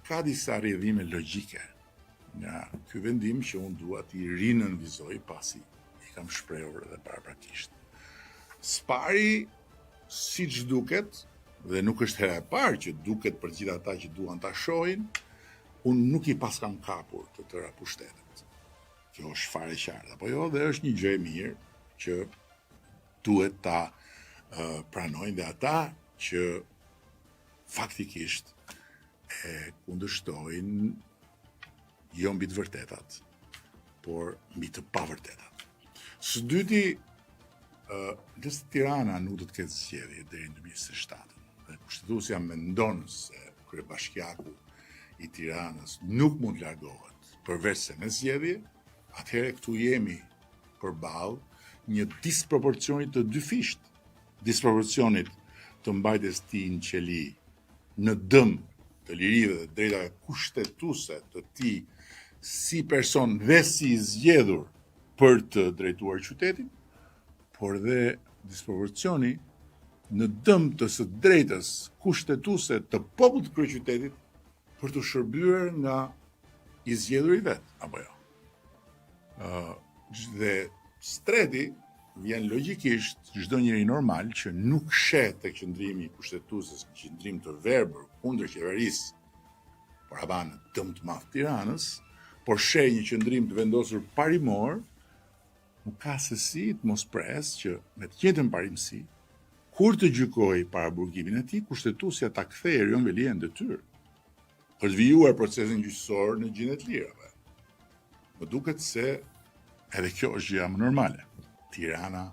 ka disa rrjedhime logjike nga ky vendim që unë dua t'i rinënvizoj pasi i kam shprehur edhe paraprakisht. Spari, siç duket, dhe nuk është hera e parë që duket për gjithë ata që duan ta shohin, unë nuk i pas kam kapur të tëra pushtetet. Kjo është fare qartë, apo jo, dhe është një gjë e mirë që duhet ta pranojnë dhe ata që faktikisht e kundërshtojnë jo mbi të vërtetat, por mbi të pavërtetat. Së dyti, nëse Tirana nuk do të ketë zgjedhje deri në 2027, dhe kushtetuesja mendon se kryebashkiaku i Tiranës nuk mund të largohet përveç se me zgjedhje, atëherë këtu jemi përballë një disproporcioni të dyfisht, disproporcionit të mbajtjes tij në qeli në dëm të lirive dhe drejtave kushtetuese të tij si person dhe si zgjedhur për të drejtuar qytetin, por dhe disproporcioni në dëm të së drejtës kushtetuese të popullit të kryeqytetit për të shërbyer nga i zgjedhur i vet, apo jo. Dhe streti vjen logjikisht çdo njeri normal që nuk sheh tek qëndrimi i kushtetueses një qëndrim të verbër kundër qeverisë paravan në dëm të madh Tiranës, por sheh një qëndrim të vendosur parimor, nuk ka se si të mos pres që me të njëjtën parimësi, kur të gjykojë para burgimin e tij, kushtetuesja ta kthejë Erion Velia në detyrë për të vijuar procesin gjyqësor në gjendje të lira. Më duket se edhe kjo është gjë më normale. Tirana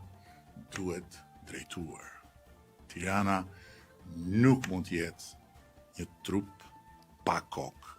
duhet drejtuar. Tirana nuk mund të jetë një trup pa kokë.